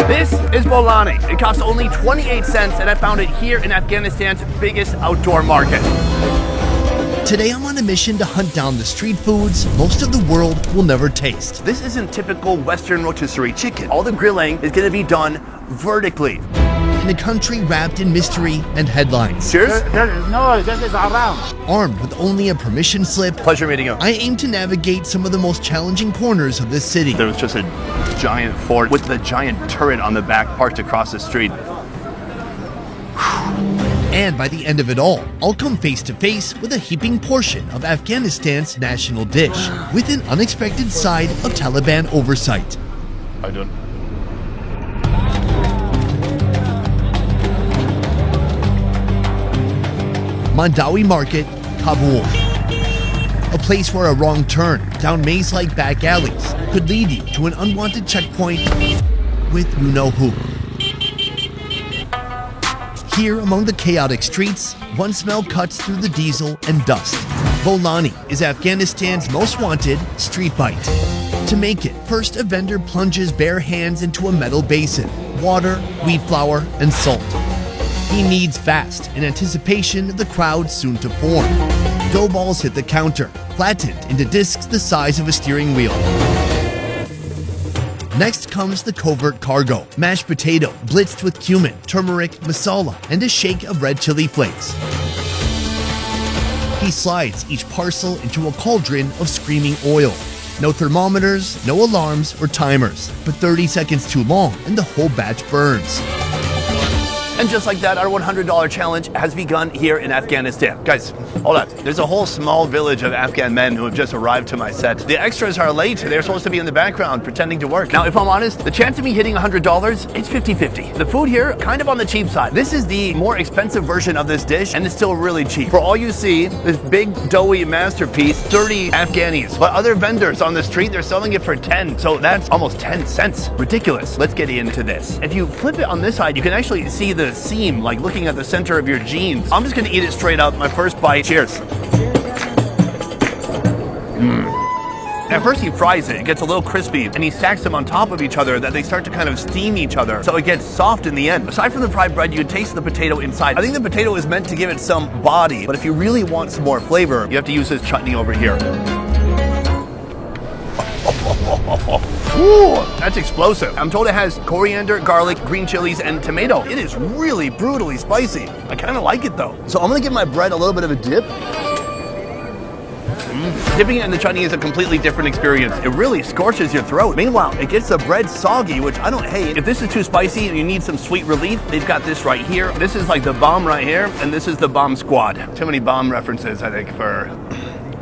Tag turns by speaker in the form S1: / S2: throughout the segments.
S1: This is bolani. It costs only 28 cents, and I found it here in Afghanistan's biggest outdoor market.
S2: Today I'm on a mission to hunt down the street foods most of the world will never taste.
S1: This isn't typical Western rotisserie chicken. All the grilling is going to be done vertically.
S2: In a country wrapped in mystery and headlines.
S1: Cheers.
S3: No, this is around.
S2: Armed with only a permission slip,
S1: Pleasure meeting you.
S2: I aim to navigate some of the most challenging corners of this city.
S1: There was just a giant fort with the giant turret on the back parked across the street.
S2: And by the end of it all, I'll come face to face with a heaping portion of Afghanistan's national dish, with an unexpected side of Taliban oversight.
S1: I don't.
S2: Mandawi Market, Kabul. A place where a wrong turn down maze-like back alleys could lead you to an unwanted checkpoint with you-know-who. Here among the chaotic streets, one smell cuts through the diesel and dust. Bolani is Afghanistan's most wanted street bite. To make it, first a vendor plunges bare hands into a metal basin, water, wheat flour, and salt. He kneads fast in anticipation of the crowd soon to form. Dough balls hit the counter, flattened into discs the size of a steering wheel. Next comes the covert cargo, mashed potato blitzed with cumin, turmeric, masala, and a shake of red chili flakes. He slides each parcel into a cauldron of screaming oil. No thermometers, no alarms or timers, but 30 seconds too long and the whole batch burns.
S1: And just like that, our $100 challenge has begun here in Afghanistan. Guys, hold on. There's a whole small village of Afghan men who have just arrived to my set. The extras are late. They're supposed to be in the background pretending to work. Now, if I'm honest, the chance of me hitting $100, it's 50-50. The food here, kind of on the cheap side. This is the more expensive version of this dish, and it's still really cheap. For all you see, this big, doughy masterpiece, 30 Afghanis. But other vendors on the street, they're selling it for 10. So that's almost 10 cents. Ridiculous. Let's get into this. If you flip it on this side, you can actually see the seam, like looking at the center of your jeans. I'm just gonna eat it straight up. My first bite. Cheers. At first he fries it, it gets a little crispy, and he stacks them on top of each other that they start to kind of steam each other, so it gets soft in the end. Aside from the fried bread, you taste the potato inside. I think the potato is meant to give it some body, but if you really want some more flavor, you have to use this chutney over here. Ooh, that's explosive. I'm told it has coriander, garlic, green chilies, and tomato. It is really brutally spicy. I kind of like it though. So I'm gonna give my bread a little bit of a dip. Dipping it in the chutney is a completely different experience. It really scorches your throat. Meanwhile, it gets the bread soggy, which I don't hate. If this is too spicy and you need some sweet relief, they've got this right here. This is like the bomb right here, and this is the bomb squad. Too many bomb references, I think, for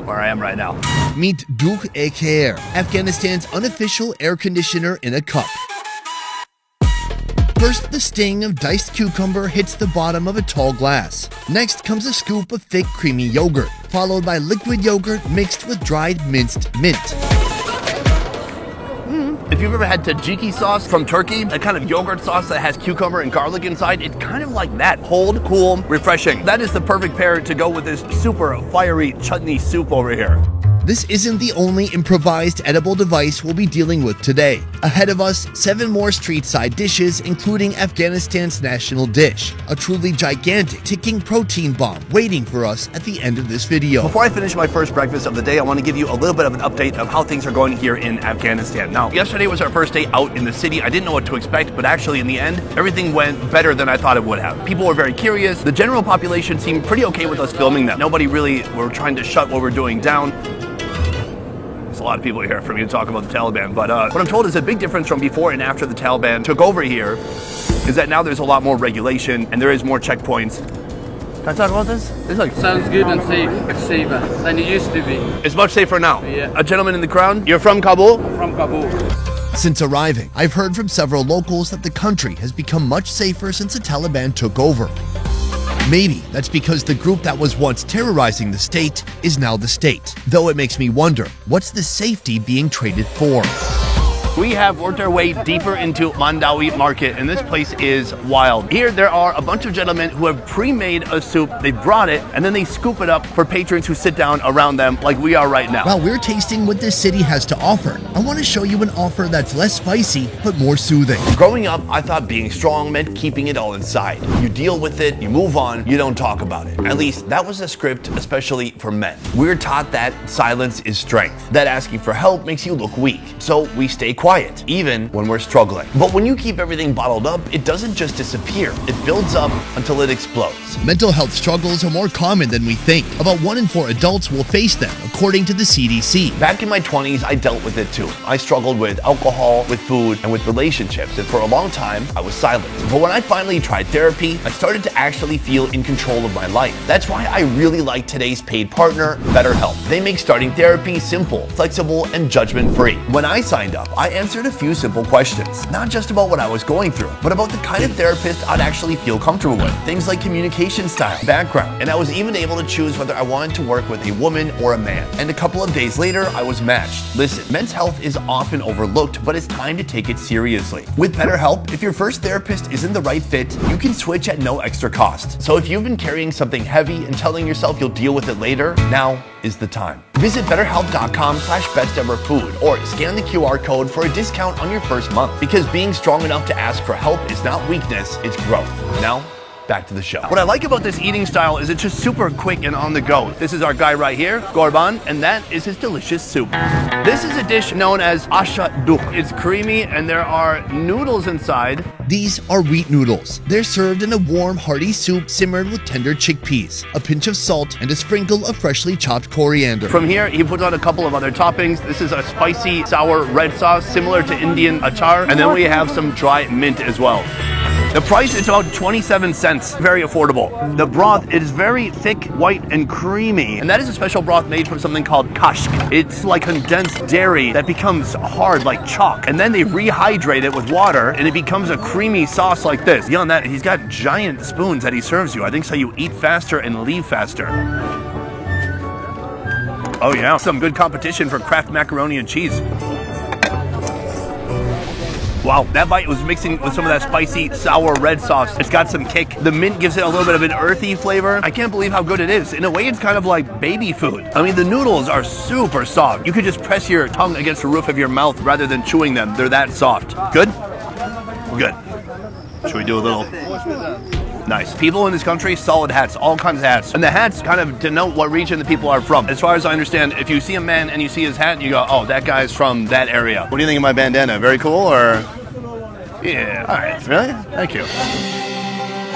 S1: where I am right now.
S2: Meet Dugh-e-Khair, Afghanistan's unofficial air conditioner in a cup. First, the sting of diced cucumber hits the bottom of a tall glass. Next comes a scoop of thick, creamy yogurt, followed by liquid yogurt mixed with dried minced mint.
S1: If you've ever had tzatziki sauce from Turkey, a kind of yogurt sauce that has cucumber and garlic inside, it's kind of like that. Cold, cool, refreshing. That is the perfect pair to go with this super fiery chutney soup over here.
S2: This isn't the only improvised edible device we'll be dealing with today. Ahead of us, 7 more street-side dishes, including Afghanistan's national dish, a truly gigantic ticking protein bomb waiting for us at the end of this video.
S1: Before I finish my first breakfast of the day, I want to give you a little bit of an update of how things are going here in Afghanistan. Now, yesterday was our first day out in the city. I didn't know what to expect, but actually in the end, everything went better than I thought it would have. People were very curious. The general population seemed pretty okay with us filming them. Nobody really were trying to shut what we're doing down. There's a lot of people here for me to talk about the Taliban, but what I'm told is a big difference from before and after the Taliban took over here is that now there's a lot more regulation and there is more checkpoints. Can I talk about this? It's like
S4: sounds good and safe. It's safer than it used to be.
S1: It's much safer now.
S4: Yeah.
S1: A gentleman in the crowd. You're from Kabul?
S4: From Kabul.
S2: Since arriving, I've heard from several locals that the country has become much safer since the Taliban took over. Maybe that's because the group that was once terrorizing the state is now the state. Though it makes me wonder, what's the safety being traded for?
S1: We have worked our way deeper into Mandawi Market, and this place is wild. Here there are a bunch of gentlemen who have pre-made a soup, they brought it, and then they scoop it up for patrons who sit down around them like we are right now.
S2: While we're tasting what this city has to offer, I want to show you an offer that's less spicy, but more soothing.
S1: Growing up, I thought being strong meant keeping it all inside. You deal with it, you move on, you don't talk about it. At least that was the script, especially for men. We're taught that silence is strength, that asking for help makes you look weak. So we stay quiet, even when we're struggling. But when you keep everything bottled up, it doesn't just disappear. It builds up until it explodes.
S2: Mental health struggles are more common than we think. About 1 in 4 adults will face them, according to the CDC.
S1: Back in my 20s, I dealt with it too. I struggled with alcohol, with food, and with relationships, and for a long time, I was silent. But when I finally tried therapy, I started to actually feel in control of my life. That's why I really like today's paid partner, BetterHelp. They make starting therapy simple, flexible, and judgment-free. When I signed up, I answered a few simple questions, not just about what I was going through, but about the kind of therapist I'd actually feel comfortable with. Things like communication style, background, and I was even able to choose whether I wanted to work with a woman or a man. And a couple of days later, I was matched. Listen, men's health is often overlooked, but it's time to take it seriously. With BetterHelp, if your first therapist isn't the right fit, you can switch at no extra cost. So if you've been carrying something heavy and telling yourself you'll deal with it later, now is the time. Visit betterhelp.com/besteverfood or scan the QR code for a discount on your first month. Because being strong enough to ask for help is not weakness, it's growth. Now, back to the show. What I like about this eating style is it's just super quick and on the go. This is our guy right here, Gorban, and that is his delicious soup. This is a dish known as asha duk. It's creamy and there are noodles inside.
S2: These are wheat noodles. They're served in a warm, hearty soup simmered with tender chickpeas, a pinch of salt, and a sprinkle of freshly chopped coriander.
S1: From here, he puts on a couple of other toppings. This is a spicy, sour red sauce, similar to Indian achar, and then we have some dry mint as well. The price is about 27 cents, very affordable. The broth is very thick, white, and creamy. And that is a special broth made from something called kashk. It's like condensed dairy that becomes hard like chalk. And then they rehydrate it with water and it becomes a creamy sauce like this. Beyond that, he's got giant spoons that he serves you. I think so you eat faster and leave faster. Oh yeah, some good competition for Kraft macaroni and cheese. Wow, that bite was mixing with some of that spicy, sour red sauce. It's got some kick. The mint gives it a little bit of an earthy flavor. I can't believe how good it is. In a way, it's kind of like baby food. I mean, the noodles are super soft. You could just press your tongue against the roof of your mouth rather than chewing them. They're that soft. Good? Good. Should we do a little? Nice. People in this country, solid hats, all kinds of hats. And the hats kind of denote what region the people are from. As far as I understand, if you see a man and you see his hat, you go, oh, that guy's from that area. What do you think of my bandana? Very cool, or? Yeah, all right. Really? Thank you.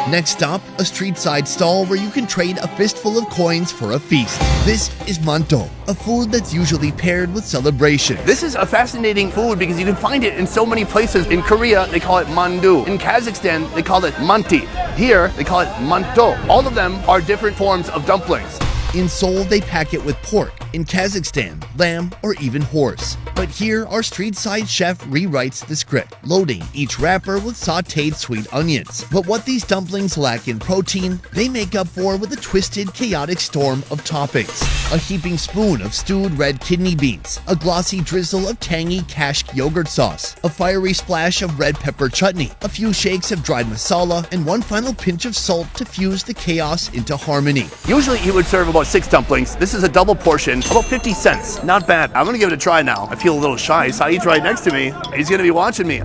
S2: Next stop, a street side stall where you can trade a fistful of coins for a feast. This is manto, a food that's usually paired with celebration.
S1: This is a fascinating food because you can find it in so many places. In Korea, they call it mandu. In Kazakhstan, they call it manti. Here, they call it manto. All of them are different forms of dumplings.
S2: In Seoul, they pack it with pork. In Kazakhstan, lamb or even horse. But here, our street side chef rewrites the script, loading each wrapper with sautéed sweet onions. But what these dumplings lack in protein, they make up for with a twisted, chaotic storm of toppings. A heaping spoon of stewed red kidney beans, a glossy drizzle of tangy kashk yogurt sauce, a fiery splash of red pepper chutney, a few shakes of dried masala, and one final pinch of salt to fuse the chaos into harmony.
S1: Usually he would serve about 6 dumplings. This is a double portion, about 50 cents. Not bad. I'm gonna give it a try now. I feel a little shy. Saeed's right next to me. He's gonna be watching me.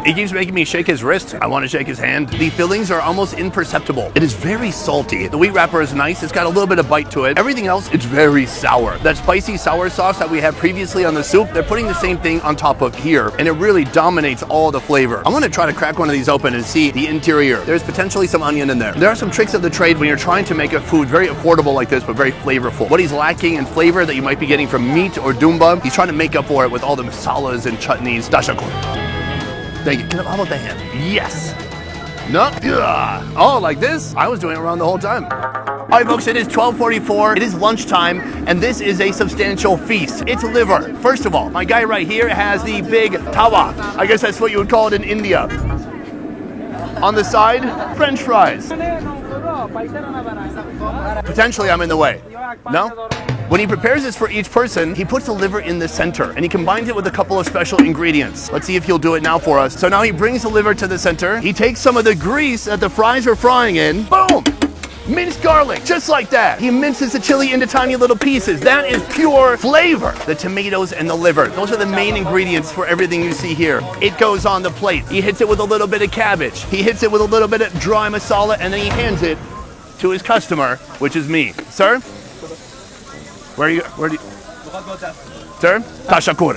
S1: He keeps making me shake his wrist. I want to shake his hand. The fillings are almost imperceptible. It is very salty. The wheat wrapper is nice. It's got a little bit of bite to it. Everything else, it's very sour. That spicy sour sauce that we had previously on the soup, they're putting the same thing on top of here, and it really dominates all the flavor. I want to try to crack one of these open and see the interior. There's potentially some onion in there. There are some tricks of the trade when you're trying to make a food very affordable like this, but very flavorful. What he's lacking in flavor that you might be getting from meat or dumba, he's trying to make up for it with all the masalas and chutneys. Dashakor. Thank you. How about the hand? Yes. No. Yeah. Oh, like this? I was doing it wrong the whole time. All right, folks, it is 12:44. It is lunchtime, and this is a substantial feast. It's liver. First of all, my guy right here has the big tawa. I guess that's what you would call it in India. On the side, French fries. Potentially I'm in the way. No? When he prepares this for each person, he puts the liver in the center and he combines it with a couple of special ingredients. Let's see if he'll do it now for us. So now he brings the liver to the center. He takes some of the grease that the fries are frying in. Boom! Minced garlic, just like that. He minces the chili into tiny little pieces. That is pure flavor. The tomatoes and the liver, those are the main ingredients for everything you see here. It goes on the plate. He hits it with a little bit of cabbage. He hits it with a little bit of dry masala, and then he hands it to his customer, which is me. Sir? Where do you? Sir? Tashakur.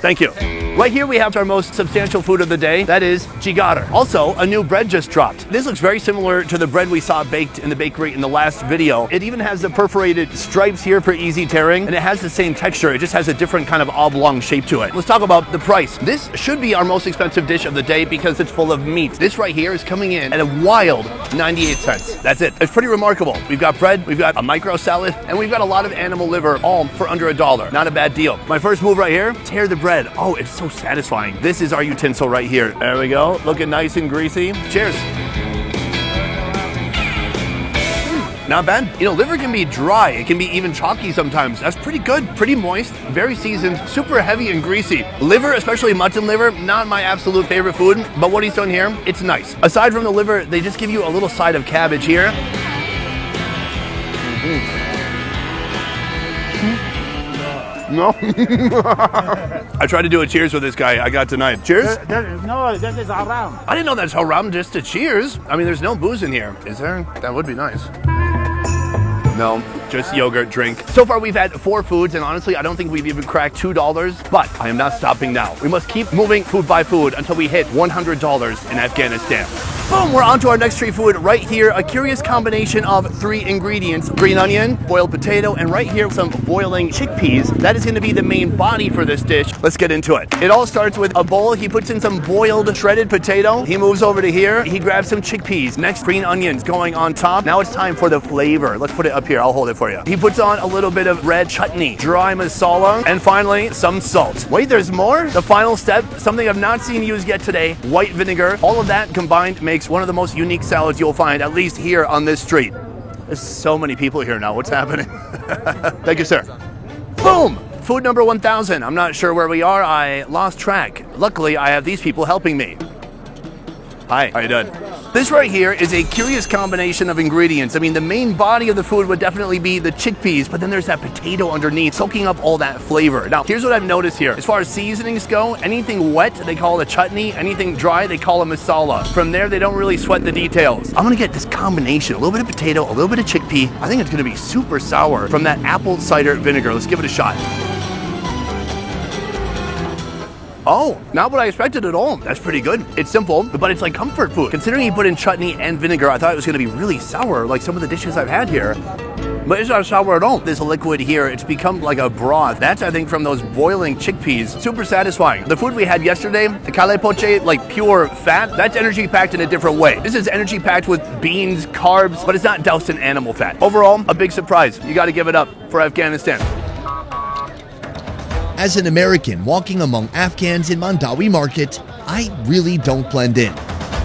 S1: Thank you. Right here we have our most substantial food of the day. That is jigar. Also, a new bread just dropped. This looks very similar to the bread we saw baked in the bakery in the last video. It even has the perforated stripes here for easy tearing, and it has the same texture. It just has a different kind of oblong shape to it. Let's talk about the price. This should be our most expensive dish of the day because it's full of meat. This right here is coming in at a wild 98 cents. That's it. It's pretty remarkable. We've got bread, we've got a micro salad, and we've got a lot of animal liver, all for under $1. Not a bad deal. My first move right here, tear the bread. Oh, it's so satisfying. This is our utensil right here. There we go. Looking nice and greasy. Cheers. Not bad. You know, liver can be dry. It can be even chalky sometimes. That's pretty good. Pretty moist, very seasoned, super heavy and greasy. Liver, especially mutton liver, not my absolute favorite food, but what he's done here, it's nice. Aside from the liver, they just give you a little side of cabbage here. No. I tried to do a cheers with this guy I got tonight. Cheers?
S3: No, this is haram.
S1: I didn't know that's haram, just to cheers. I mean, there's no booze in here. Is there? That would be nice. No, just yogurt drink. So far we've had 4 foods, and honestly I don't think we've even cracked $2, but I am not stopping now. We must keep moving food by food until we hit $100 in Afghanistan. Boom, we're on to our next street food right here. A curious combination of 3 ingredients: green onion, boiled potato, and right here some boiling chickpeas. That is going to be the main body for this dish. Let's get into it. It all starts with a bowl. He puts in some boiled shredded potato. He moves over to here. He grabs some chickpeas. Next, green onions going on top. Now it's time for the flavor. Let's put it up here. I'll hold it for you. He puts on a little bit of red chutney, dry masala, and finally some salt. Wait, there's more? The final step, something I've not seen used yet today, white vinegar. All of that combined makes one of the most unique salads you'll find, at least here on this street. There's so many people here now. What's happening? Thank you, sir. Boom! Food number 1000. I'm not sure where we are. I lost track. Luckily, I have these people helping me. Hi, how you doing? This right here is a curious combination of ingredients. I mean, the main body of the food would definitely be the chickpeas, but then there's that potato underneath, soaking up all that flavor. Now, here's what I've noticed here. As far as seasonings go, anything wet, they call it a chutney. Anything dry, they call it masala. From there, they don't really sweat the details. I'm gonna get this combination, a little bit of potato, a little bit of chickpea. I think it's gonna be super sour from that apple cider vinegar. Let's give it a shot. Oh, not what I expected at all. That's pretty good. It's simple, but it's like comfort food. Considering he put in chutney and vinegar, I thought it was going to be really sour, like some of the dishes I've had here. But it's not sour at all. This liquid here, it's become like a broth. That's, I think, from those boiling chickpeas. Super satisfying. The food we had yesterday, the kale poche, like pure fat, that's energy packed in a different way. This is energy packed with beans, carbs, but it's not doused in animal fat. Overall, a big surprise. You got to give it up for Afghanistan.
S2: As an American walking among Afghans in Mandawi Market, I really don't blend in.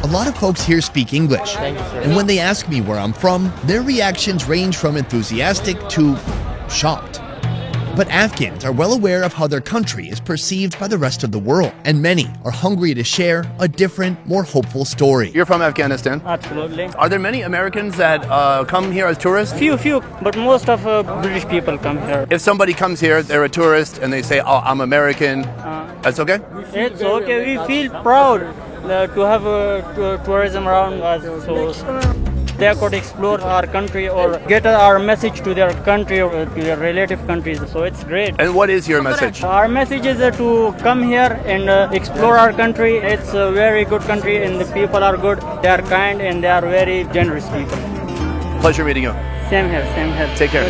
S2: A lot of folks here speak English, and when they ask me where I'm from, their reactions range from enthusiastic to shocked. But Afghans are well aware of how their country is perceived by the rest of the world, and many are hungry to share a different, more hopeful story.
S1: You're from Afghanistan?
S5: Absolutely.
S1: Are there many Americans that come here as tourists?
S5: Few, but most of British people come here.
S1: If somebody comes here, they're a tourist, and they say, oh, I'm American, that's okay?
S5: It's okay. We feel proud to have tourism around us, so they could explore our country or get our message to their country or to their relative countries. So it's great.
S1: And what is your message?
S5: Our message is to come here and explore our country. It's a very good country and the people are good. They are kind and they are very generous people.
S1: Pleasure meeting you.
S5: Same here, same here.
S1: Take care.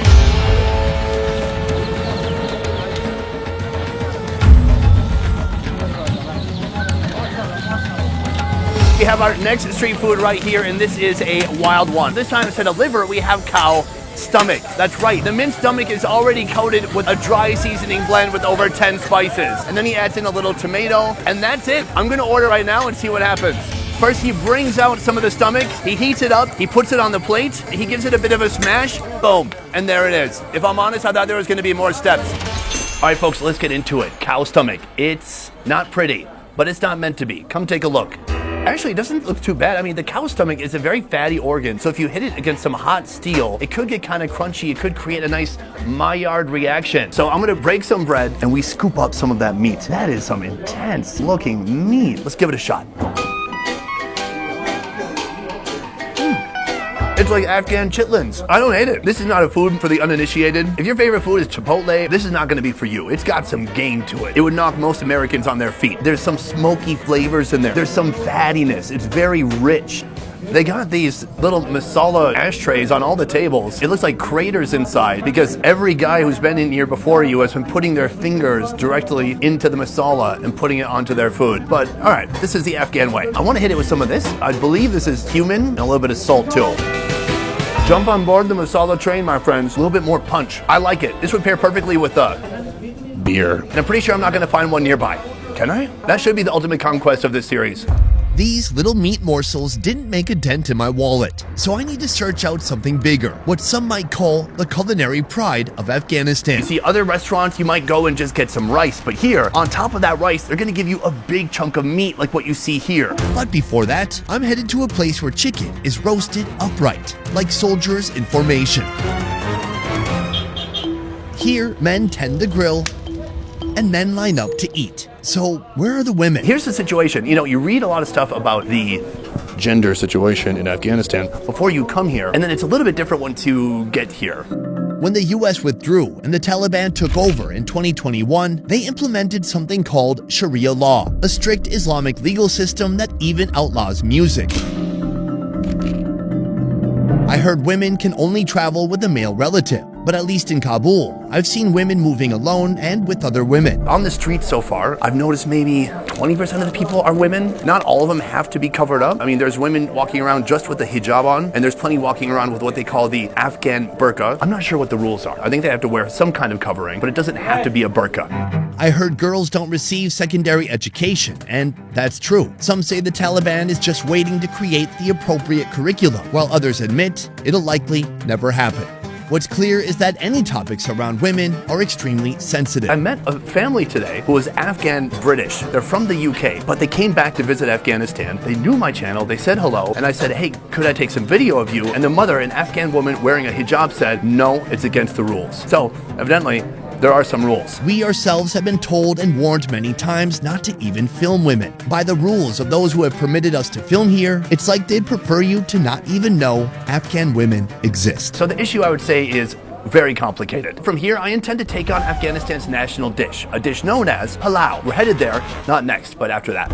S1: We have our next street food right here, and this is a wild one. This time instead of liver, we have cow stomach. That's right. The minced stomach is already coated with a dry seasoning blend with over 10 spices. And then he adds in a little tomato, and that's it. I'm gonna order right now and see what happens. First, he brings out some of the stomach, he heats it up, he puts it on the plate, he gives it a bit of a smash, boom, and there it is. If I'm honest, I thought there was gonna be more steps. All right, folks, let's get into it. Cow stomach. It's not pretty, but it's not meant to be. Come take a look. Actually, it doesn't look too bad. I mean, the cow stomach is a very fatty organ, so if you hit it against some hot steel, it could get kind of crunchy. It could create a nice Maillard reaction. So I'm gonna break some bread and we scoop up some of that meat. That is some intense looking meat. Let's give it a shot. It's like Afghan chitlins. I don't hate it. This is not a food for the uninitiated. If your favorite food is Chipotle, this is not gonna be for you. It's got some game to it. It would knock most Americans on their feet. There's some smoky flavors in there. There's some fattiness. It's very rich. They got these little masala ashtrays on all the tables. It looks like craters inside because every guy who's been in here before you has been putting their fingers directly into the masala and putting it onto their food. But all right, this is the Afghan way. I wanna hit it with some of this. I believe this is cumin and a little bit of salt too. Jump on board the masala train, my friends. A little bit more punch. I like it. This would pair perfectly with beer. And I'm pretty sure I'm not gonna find one nearby. Can I? That should be the ultimate conquest of this series.
S2: These little meat morsels didn't make a dent in my wallet, so I need to search out something bigger, what some might call the culinary pride of Afghanistan.
S1: You see, other restaurants, you might go and just get some rice, but here, on top of that rice, they're gonna give you a big chunk of meat like what you see here.
S2: But before that, I'm headed to a place where chicken is roasted upright, like soldiers in formation. Here, men tend the grill, and men line up to eat. So where are the women?
S1: Here's the situation. You know, you read a lot of stuff about the gender situation in Afghanistan before you come here, and then it's a little bit different once you get here.
S2: When the US withdrew and the Taliban took over in 2021, they implemented something called Sharia law, a strict Islamic legal system that even outlaws music. I heard women can only travel with a male relative, but at least in Kabul, I've seen women moving alone and with other women.
S1: On the streets so far, I've noticed maybe 20% of the people are women. Not all of them have to be covered up. I mean, there's women walking around just with the hijab on, and there's plenty walking around with what they call the Afghan burqa. I'm not sure what the rules are. I think they have to wear some kind of covering, but it doesn't have to be a burqa.
S2: I heard girls don't receive secondary education, and that's true. Some say the Taliban is just waiting to create the appropriate curriculum, while others admit it'll likely never happen. What's clear is that any topics around women are extremely sensitive.
S1: I met a family today who was Afghan British. They're from the UK, but they came back to visit Afghanistan. They knew my channel, they said hello, and I said, hey, could I take some video of you? And the mother, an Afghan woman wearing a hijab, said, no, it's against the rules. So, evidently, there are some rules.
S2: We ourselves have been told and warned many times not to even film women. By the rules of those who have permitted us to film here, it's like they'd prefer you to not even know Afghan women exist.
S1: So the issue, I would say, is very complicated. From here, I intend to take on Afghanistan's national dish, a dish known as halal. We're headed there, not next, but after that.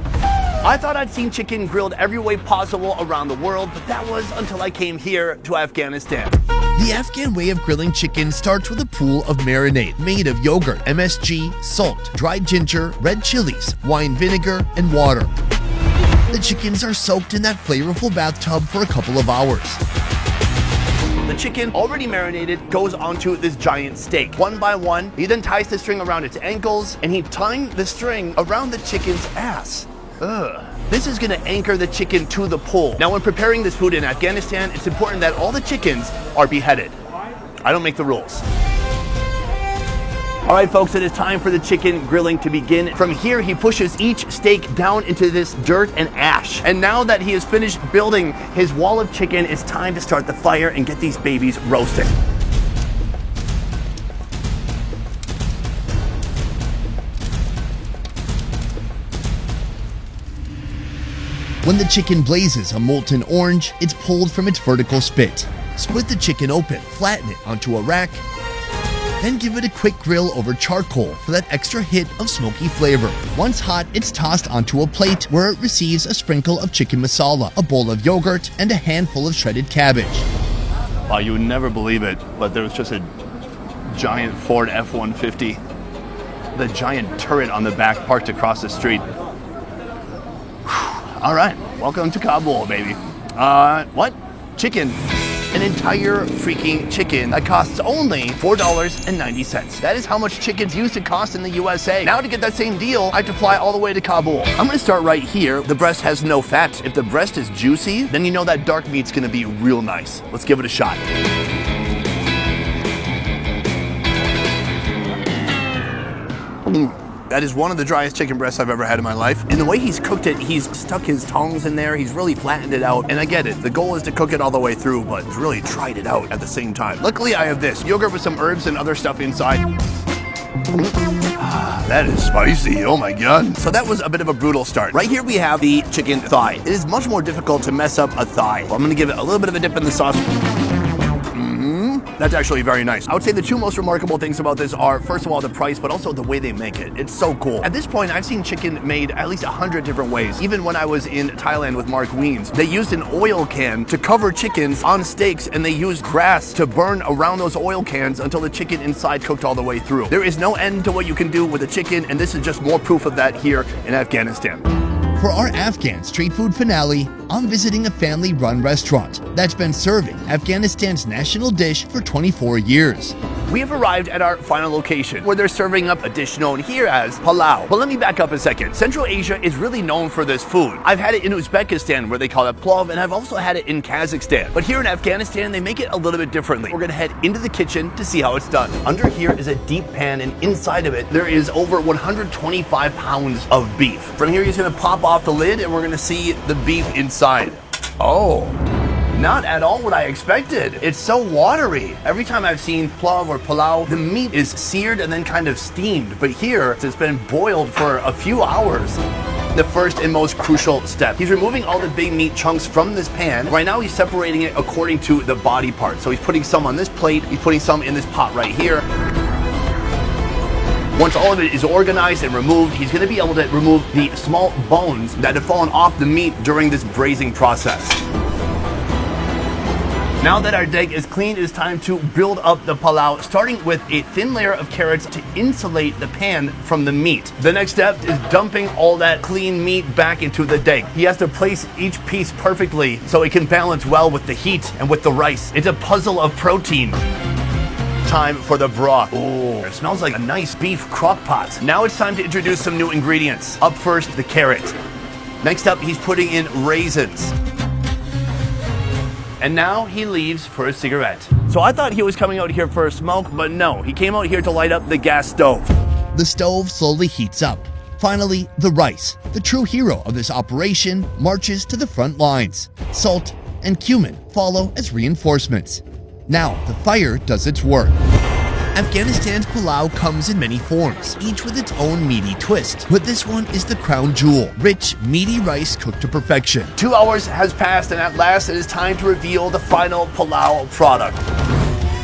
S1: I thought I'd seen chicken grilled every way possible around the world, but that was until I came here to Afghanistan.
S2: The Afghan way of grilling chicken starts with a pool of marinade made of yogurt, MSG, salt, dried ginger, red chilies, wine vinegar, and water. The chickens are soaked in that flavorful bathtub for a couple of hours.
S1: The chicken, already marinated, goes onto this giant steak. One by one, he then ties the string around its ankles, and he tying the string around the chicken's ass. Ugh. This is gonna anchor the chicken to the pole. Now, when preparing this food in Afghanistan, it's important that all the chickens are beheaded. I don't make the rules. All right, folks, it is time for the chicken grilling to begin. From here, he pushes each steak down into this dirt and ash. And now that he has finished building his wall of chicken, it's time to start the fire and get these babies roasting.
S2: When the chicken blazes a molten orange, it's pulled from its vertical spit. Split the chicken open, flatten it onto a rack, then give it a quick grill over charcoal for that extra hit of smoky flavor. Once hot, it's tossed onto a plate where it receives a sprinkle of chicken masala, a bowl of yogurt, and a handful of shredded cabbage.
S1: Oh, you would never believe it, but there was just a giant Ford F-150, the giant turret on the back parked across the street. All right, welcome to Kabul, baby. What? Chicken. An entire freaking chicken that costs only $4.90. That is how much chickens used to cost in the USA. Now to get that same deal, I have to fly all the way to Kabul. I'm gonna start right here. The breast has no fat. If the breast is juicy, then you know that dark meat's gonna be real nice. Let's give it a shot. That is one of the driest chicken breasts I've ever had in my life. And the way he's cooked it, he's stuck his tongs in there, he's really flattened it out. And I get it, the goal is to cook it all the way through, but he's really tried it out at the same time. Luckily, I have this yogurt with some herbs and other stuff inside. That is spicy, oh my god. So that was a bit of a brutal start. Right here we have the chicken thigh. It is much more difficult to mess up a thigh. So I'm gonna give it a little bit of a dip in the sauce. That's actually very nice. I would say the two most remarkable things about this are, first of all, the price, but also the way they make it. It's so cool. At this point, I've seen chicken made at least 100 different ways. Even when I was in Thailand with Mark Wiens, they used an oil can to cover chickens on steaks, and they used grass to burn around those oil cans until the chicken inside cooked all the way through. There is no end to what you can do with a chicken, and this is just more proof of that here in Afghanistan.
S2: For our Afghan street food finale, I'm visiting a family-run restaurant that's been serving Afghanistan's national dish for 24 years.
S1: We have arrived at our final location where they're serving up a dish known here as palau. But let me back up a second. Central Asia is really known for this food. I've had it in Uzbekistan where they call it plov, and I've also had it in Kazakhstan. But here in Afghanistan, they make it a little bit differently. We're gonna head into the kitchen to see how it's done. Under here is a deep pan, and inside of it, there is over 125 pounds of beef. From here, he's gonna pop off the lid, and we're gonna see the beef inside. Oh. Not at all what I expected. It's so watery. Every time I've seen plov or palau, the meat is seared and then kind of steamed. But here, it's been boiled for a few hours. The first and most crucial step. He's removing all the big meat chunks from this pan. Right now, he's separating it according to the body part. So he's putting some on this plate, he's putting some in this pot right here. Once all of it is organized and removed, he's gonna be able to remove the small bones that have fallen off the meat during this braising process. Now that our deck is clean, it is time to build up the palau, starting with a thin layer of carrots to insulate the pan from the meat. The next step is dumping all that clean meat back into the deck. He has to place each piece perfectly so it can balance well with the heat and with the rice. It's a puzzle of protein. Time for the broth. Oh, it smells like a nice beef crock pot. Now it's time to introduce some new ingredients. Up first, the carrot. Next up, he's putting in raisins. And now he leaves for a cigarette. So I thought he was coming out here for a smoke, but no, he came out here to light up the gas stove.
S2: The stove slowly heats up. Finally, the rice, the true hero of this operation, marches to the front lines. Salt and cumin follow as reinforcements. Now, the fire does its work. Afghanistan's palau comes in many forms, each with its own meaty twist. But this one is the crown jewel, rich, meaty rice cooked to perfection.
S1: 2 hours has passed, and at last it is time to reveal the final palau product.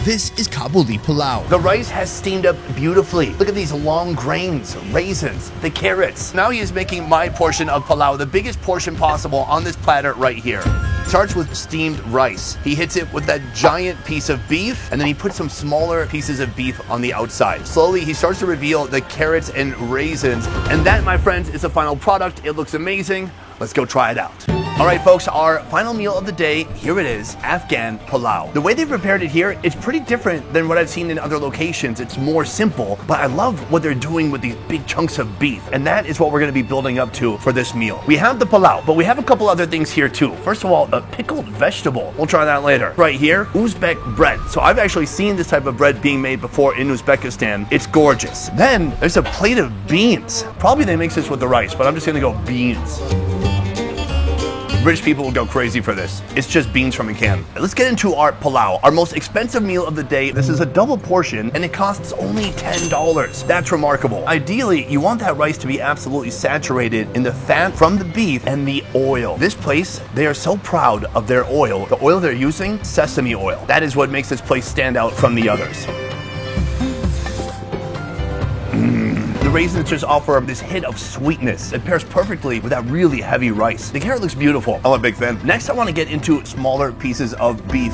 S2: This is Kabuli palau.
S1: The rice has steamed up beautifully. Look at these long grains, raisins, the carrots. Now he is making my portion of palau, the biggest portion possible on this platter right here. Starts with steamed rice. He hits it with that giant piece of beef, and then he puts some smaller pieces of beef on the outside. Slowly, he starts to reveal the carrots and raisins. And that, my friends, is the final product. It looks amazing. Let's go try it out. All right, folks, our final meal of the day, here it is, Afghan palau. The way they prepared it here, it's pretty different than what I've seen in other locations. It's more simple, but I love what they're doing with these big chunks of beef, and that is what we're gonna be building up to for this meal. We have the palau, but we have a couple other things here too. First of all, a pickled vegetable. We'll try that later. Right here, Uzbek bread. So I've actually seen this type of bread being made before in Uzbekistan. It's gorgeous. Then there's a plate of beans. Probably they mix this with the rice, but I'm just gonna go beans. British people will go crazy for this. It's just beans from a can. Let's get into our palau, our most expensive meal of the day. This is a double portion, and it costs only $10. That's remarkable. Ideally, you want that rice to be absolutely saturated in the fat from the beef and the oil. This place, they are so proud of their oil. The oil they're using, sesame oil. That is what makes this place stand out from the others. The raisins just offer this hint of sweetness. It pairs perfectly with that really heavy rice. The carrot looks beautiful. I'm a big fan. Next, I want to get into smaller pieces of beef.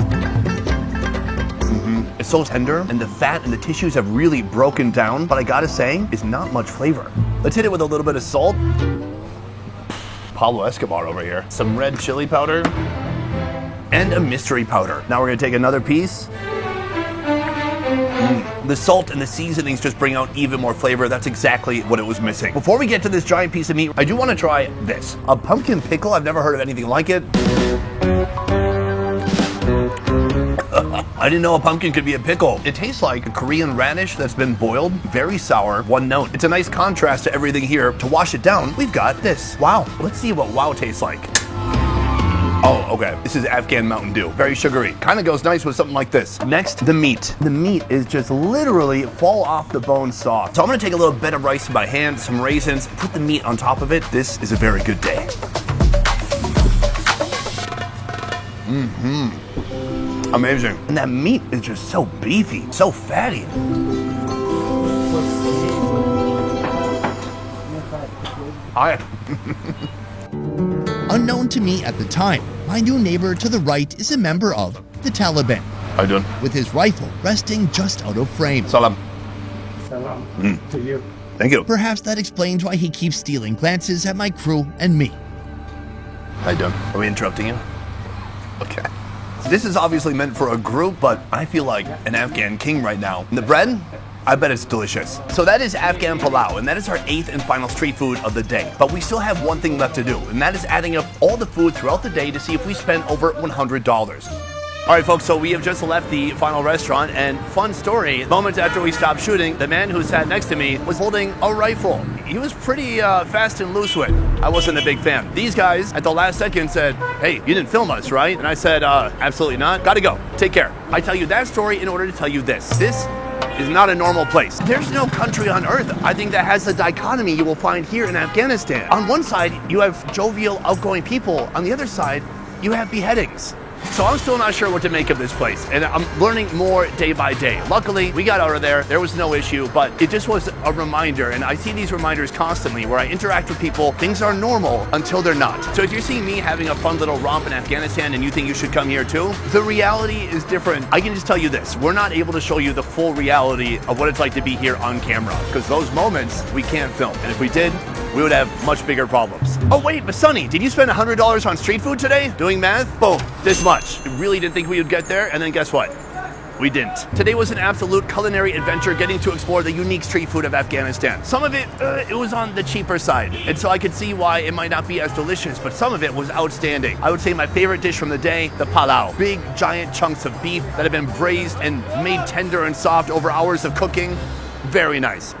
S1: It's so tender, and the fat and the tissues have really broken down, but I gotta say, it's not much flavor. Let's hit it with a little bit of salt. Pablo Escobar over here. Some red chili powder. and a mystery powder. Now we're gonna take another piece. The salt and the seasonings just bring out even more flavor. That's exactly what it was missing. Before we get to this giant piece of meat, I do want to try this. A pumpkin pickle. I've never heard of anything like it. I didn't know a pumpkin could be a pickle. It tastes like a Korean radish that's been boiled. Very sour, one note. It's a nice contrast to everything here. To wash it down, we've got this. Wow. Let's see what wow tastes like. Oh, okay. This is Afghan Mountain Dew. Very sugary. Kind of goes nice with something like this. Next, the meat. The meat is just literally fall off the bone soft. So I'm gonna take a little bit of rice in my hand, some raisins, put the meat on top of it. This is a very good day. Amazing. And that meat is just so beefy, so fatty.
S2: Unknown to me at the time, my new neighbor to the right is a member of the Taliban,
S1: How you doing?
S2: with his rifle resting just out of frame.
S1: Salam.
S3: Salam to you.
S1: Thank you.
S2: Perhaps that explains why he keeps stealing glances at my crew and me.
S1: How you doing? Are we interrupting you? Okay. This is obviously meant for a group, but I feel like an Afghan king right now. And the bread? I bet it's delicious. So that is Afghan palau, and that is our 8th and final street food of the day. But we still have one thing left to do, and that is adding up all the food throughout the day to see if we spent over $100. All right, folks, so we have just left the final restaurant, and fun story, moments after we stopped shooting, the man who sat next to me was holding a rifle. He was pretty fast and loose with it. I wasn't a big fan. These guys, at the last second, said, hey, you didn't film us, right? And I said, absolutely not. Gotta go. Take care. I tell you that story in order to tell you this. This is not a normal place. There's no country on earth, I think, that has the dichotomy you will find here in Afghanistan. On one side, you have jovial, outgoing people. On the other side, you have beheadings. So I'm still not sure what to make of this place, and I'm learning more day by day. Luckily, we got out of there was no issue, but it just was a reminder, and I see these reminders constantly where I interact with people. Things are normal until they're not. So if you're seeing me having a fun little romp in Afghanistan and you think you should come here too, the reality is different. I can just tell you this, we're not able to show you the full reality of what it's like to be here on camera, because those moments we can't film, and if we did, we would have much bigger problems. Oh wait, but Sonny, did you spend $100 on street food today? Doing math? Boom, this much. I really didn't think we would get there, and then guess what? We didn't. Today was an absolute culinary adventure getting to explore the unique street food of Afghanistan. Some of it, it was on the cheaper side, and so I could see why it might not be as delicious, but some of it was outstanding. I would say my favorite dish from the day, the palau. Big, giant chunks of beef that have been braised and made tender and soft over hours of cooking. Very nice.